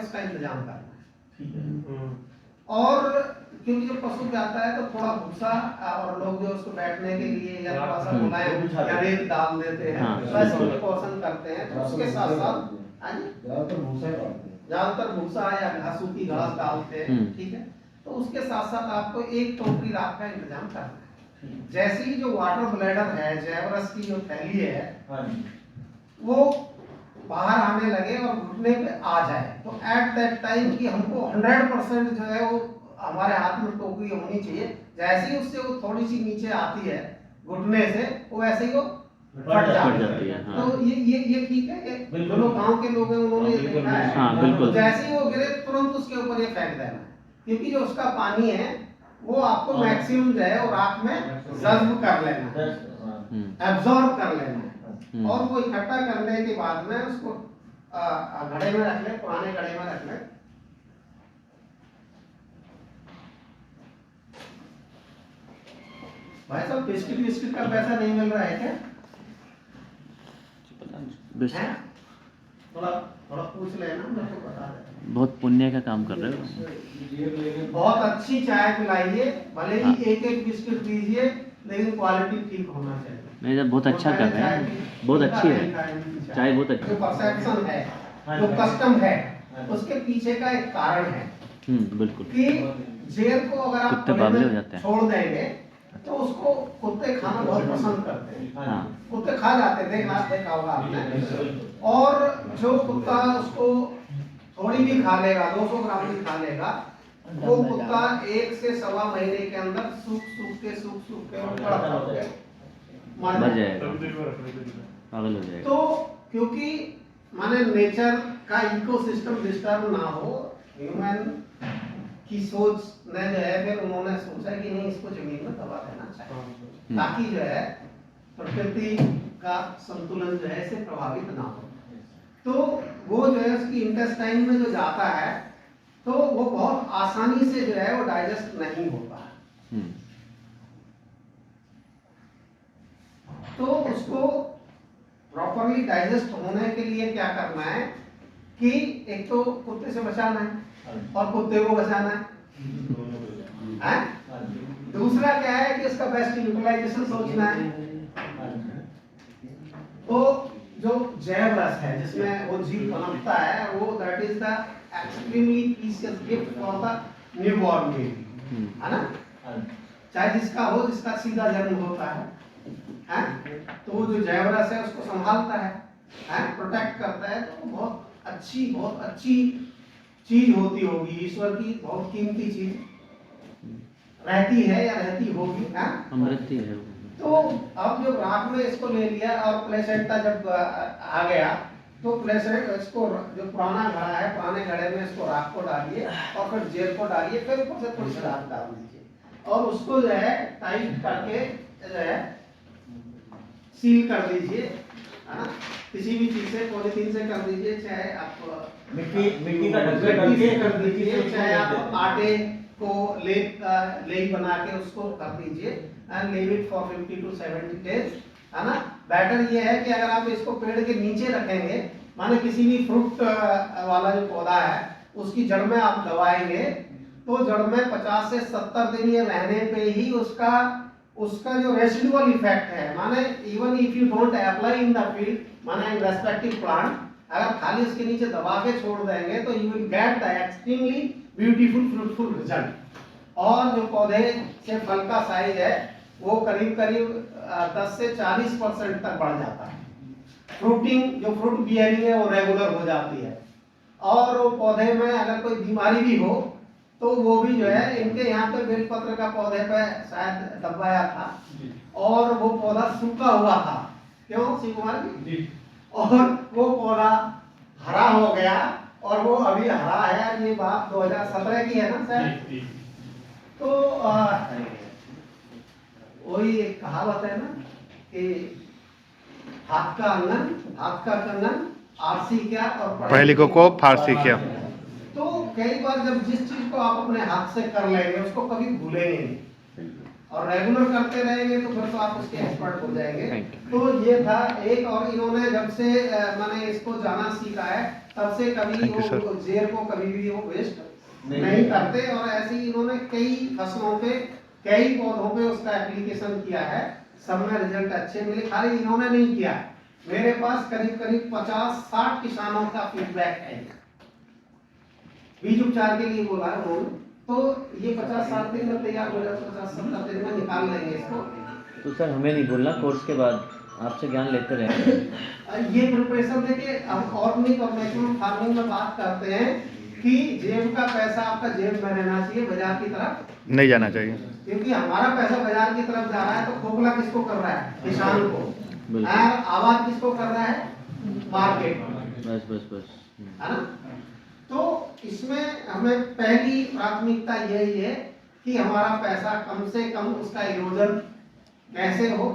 उसका इंतजाम करना है। और क्योंकि जब पशु जाता है तो थोड़ा भूसा और लोग जो उसको बैठने के लिए या थोड़ा सा मुलायम या रेत डाल देते हैं, वैसे प्रिकॉशन करते हैं। तो उसके साथ साथ ज्यादातर भूसा या घासूती घास डालते हैं, ठीक है। तो उसके साथ साथ आपको एक टोकरी राख का इंतजाम करना है। जैसे ही जो वाटर ब्लैडर है, जैवरस की जो थैली है, वो बाहर आने लगे और घुटने पे आ जाए, तो एट दैट टाइम कि हमको 100% जो है वो हमारे हाथ में टोकरी होनी चाहिए। जैसे ही उससे वो थोड़ी सी नीचे आती है घुटने से, वो वैसे ही वो फट जाती है। हाँ। तो ये ठीक है, ये जो लोग गाँव के लोग हैं उन्होंने देखा है। हाँ, बिल्कुल। जैसे ही वो गिरे तुरंत उसके ऊपर ये फेंक देना है, क्योंकि जो उसका पानी है वो आपको मैक्सिमम जो है वो राख में जज्ब कर लेना है, एब्जॉर्ब कर लेना है। और वो इकट्ठा करने के बाद में उसको घड़े में रख ले, पुराने घड़े में रख ले। भाई साहब बिस्किट बिस्किट का पैसा नहीं मिल रहा है क्या? थोड़ा थोड़ा पूछ लेना, मैं तो बता देता। बहुत पुण्य का काम कर रहे हो। बहुत अच्छी चाय पिलाइए, भले ही एक एक बिस्किट दीजिए, लेकिन क्वालिटी ठीक होना चाहिए। नहीं सर, बहुत अच्छा कर रहे हैं, बहुत अच्छी है चाय, बहुत अच्छी। जो परसेप्शन है, जो कस्टम है, उसके पीछे का एक कारण है। बिल्कुल। कि जेल को अगर आप कुत्ते बावले हो जाते हैं, छोड़ देंगे तो उसको कुत्ते खाना बहुत पसंद करते हैं। हाँ। कुत्ते खा जाते हैं, देखा होगा आपने। और जो कुत्ता उसको थोड़ी भी खा लेगा, 200 ग्राम भी खा लेगा, वो कुत्ता 1 से सवा महीने के अंदर सूख के मर जाएगा, पागल हो जाएगा। तो क्योंकि माने नेचर का इकोसिस्टम डिस्टर्ब ना हो, ह्यूमन की सोच ने जो है फिर उन्होंने सोचा कि नहीं इसको जमीन में दबा देना चाहिए, ताकि जो है प्रकृति का संतुलन जो है इसे प्रभावित ना हो। तो वो जो है उसकी इंटेस्टाइन में जो जाता है तो वो बहुत आसानी से जो है वो डाइजेस्ट नहीं होता है। तो उसको प्रॉपरली डाइजेस्ट होने के लिए क्या करना है कि एक तो कुत्ते से बचाना है और कुत्ते को बचाना है? दूसरा क्या है कि इसका बेस्ट यूटिलाइजेशन सोचना है। तो जो जैव रस है जिसमें वो जीव पनपता है, वो that is the extremely precious gift for the newborn baby, है ना? चाहे जिसका हो, जिसका सीधा जन्म होता है, तो वो जो जैव रस है उसको संभालता है, प्रोटेक्ट करता है। तो बहुत अच्छी चीज होती होगी, ईश्वर की बहुत कीमती चीज रहती है या रहती होगी, अमृत है। तो अब जो राख में इसको ले लिया और प्लेसेंटा जब आ गया, तो प्लेसेंटा इसको जो पुराना घड़ा है, पुराने घड़े में इसको राख को डालिए और फिर जेल को डालिए, फिर ऊपर से थोड़ी सी राख डाल दीजिए और उसको जो है टाइट करके जो है सील कर दीजिए, है ना? किसी भी चीज से, पॉलीथीन से कर दीजिए, चाहे आप मिट्टी का ढक्कन से कर दीजिए, चाहे आप आटे को लेप बना के उसको कर दीजिए and leave it for 50 to 70 days, है ना? बेटर ये है कि अगर आप इसको पेड़ के नीचे रखेंगे, माने किसी भी फ्रूट वाला जो पौधा है उसकी जड़ में आप दबाएंगे, तो जड़ में 50 से 70 दिन ये रहने पे ही उसका जो रेसिडुअल इफेक्ट है, माने even if you don't apply in the field, माने इन रेस्पेक्टिव प्लांट, अगर खाली इसके नीचे दबा के छोड़ देंगे तो you will get the extremely beautiful fruitful result. और जो पौधे से फल का साइज है वो करीब 10 से 40% तक बढ़ जाता है। फ्रूटिंग, जो फ्रूट बियरिंग है वो रेगुलर हो जाती है। और वो पौधे में अगर कोई बीमारी भी हो तो वो भी जो है, इनके यहाँ पे बेलपत्र का पौधे पे शायद दबाया था और वो पौधा सूखा हुआ था, क्यों शिव कुमार जी? और वो पौधा हरा हो गया और वो अभी हरा है। ये बात 2017 की है ना शायद? तो वही एक कहावत है ना कि हाथ का अंगन, हाथ का कंगन, आरसी क्या और पहली को फारसी क्या। तो कई बार जब जिस चीज को आप अपने हाथ से कर लेंगे उसको कभी भूलेंगे नहीं और रेगुलर करते रहेंगे तो फिर तो आप उसके एक्सपर्ट हो जाएंगे। तो ये था एक। और इन्होंने जब से मैंने इसको जाना सीखा है तब से कभी Thank you, वो sir. जेल को कभी भी वो वेस्ट नहीं नहीं करते। और ऐसे ही इन्होंने कई फसलों पे, कई पौधों पे उसका एप्लीकेशन किया है, सब में रिजल्ट अच्छे मिले। खाली इन्होंने नहीं किया, मेरे पास करीब करीब 50-60 किसानों का फीडबैक है। बीज उपचार के लिए बोला है उन्होंने, तो ये 50-60 दिन में तैयार हो जाता, 50-70 दिन में निकाल लेंगे इसको। तो सर हमें नहीं बोलना, कोर्स के बाद आपसे ज्ञान लेते रहेंगे। ये प्रिपरेशन देखिए, हम ऑर्गेनिक और मैक्सिमम फार्मिंग में बात करते हैं कि जेब का पैसा आपका जेब में रहना चाहिए, बाजार की तरफ नहीं जाना चाहिए। क्योंकि हमारा पैसा बाजार की तरफ जा रहा है तो खोखला किसको कर रहा है? किसान को। बिल्कुल। और आवाज किसको कर रहा है? मार्केट। बस बस बस। है ना? तो इसमें हमें पहली प्राथमिकता यही है कि हमारा पैसा कम से कम उसका योजन कैसे हो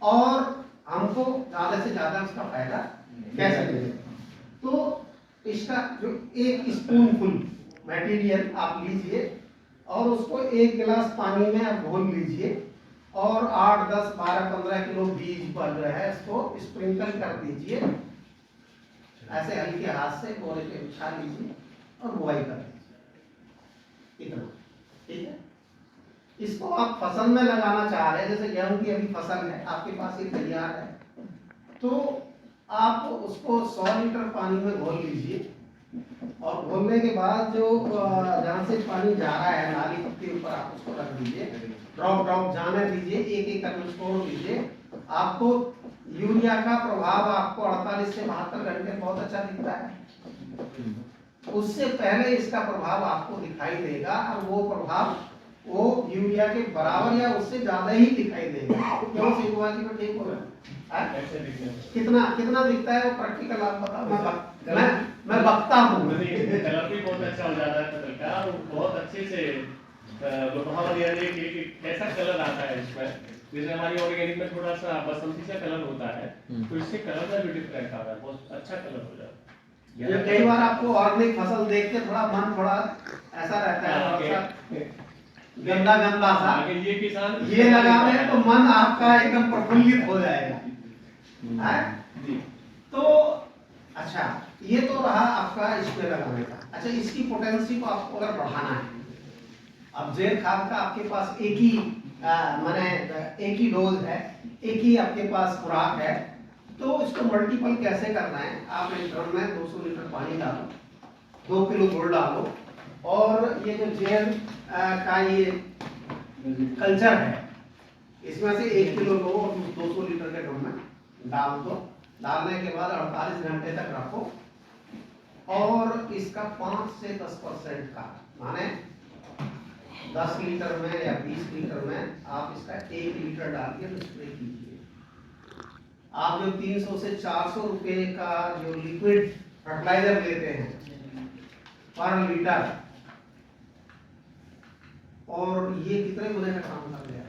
और हमको ज्यादा से ज्यादा उसका फायदा कैसे मिले। तो इसका जो एक स्पूनफुल मटेरियल आप लीजिए और उसको 1 गिलास पानी में आप घोल लीजिए और 8, 10, 12, 15 किलो बीज पर जो है इसको स्प्रिंकल कर दीजिए। ऐसे हल्के हाथ से बोरे पे बिछा लीजिए और बुआई कर दीजिए, इतना। ठीक है, इसको आप फसल में लगाना चाह रहे हैं, जैसे गेहूं की अभी फसल है आपके पास, ये तैयार है, तो आप उसको 100 लीटर पानी में घोल लीजिए और घोलने के बाद जो जहाँ से पानी जा रहा है नाली के ऊपर आप उसको रख दीजिए, ड्रॉप ड्रॉप जाने दीजिए, एक करके छोड़ दीजिए। आपको यूरिया का प्रभाव आपको 48 से 72 घंटे बहुत अच्छा दिखता है, उससे पहले इसका प्रभाव आपको दिखाई देगा और वो प्रभाव वो यूरिया के बराबर या उससे ज्यादा ही दिखाई देगा। क्यों शिवकुमार जी को ठीक हो रहा है? कितना कितना दिखता है वो प्रैक्टिकल आप बताओ। मैं बकता हूँ। कलर भी बहुत अच्छा हो जाता है फसल का और बहुत अच्छे से प्रभाव यानी कि कैसा कलर आता है इसमें। जैसे हमारी ऑर्गेनिक में थोड़ा सा बसंती सा कलर होता है, तो इससे कलर का भी डिफरेंट आता है, बहुत अच्छा कलर हो जाता है। ये कई बार आपको ऑर्गेनिक फसल देख के थोड़ा मन थोड़ा ऐसा रहता है, थोड़ा सा गंदा गंदा सा, ये किसान ये लगावे तो मन आपका एकदम प्रफुल्लित हो जाएगा। है? तो अच्छा, ये तो रहा आपका इसमें लगाने का। अच्छा, इसकी पोटेंसी को आपको अगर बढ़ाना है, अब जैव खाद का आपके पास एक ही माने एक ही डोज है, एक ही आपके पास खुराक है, तो इसको मल्टीपल कैसे करना है? आप एक ड्रम में 200 लीटर पानी डालो, 2 किलो गुड़ डालो और ये जो जैव का ये कल्चर है इसमें से 1 किलो लो और 200 लीटर के ड्रम में डाल दो। डालने के बाद 48 घंटे तक रखो और इसका 5 से 10% का माने 10 लीटर में या 20 लीटर में आप इसका 1 लीटर डाल के स्प्रे कीजिए। आप जो 300 से 400 रुपए का जो लिक्विड फर्टिलाइजर लेते हैं पर लीटर, और ये कितने गुने का काम कर रहा है,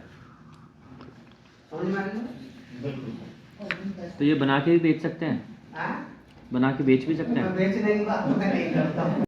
समझ में आ रही है? तो ये बना के भी बेच सकते हैं? हाँ? बना के बेच भी सकते हैं? बेचने की बात तो मैं नहीं करता हूँ।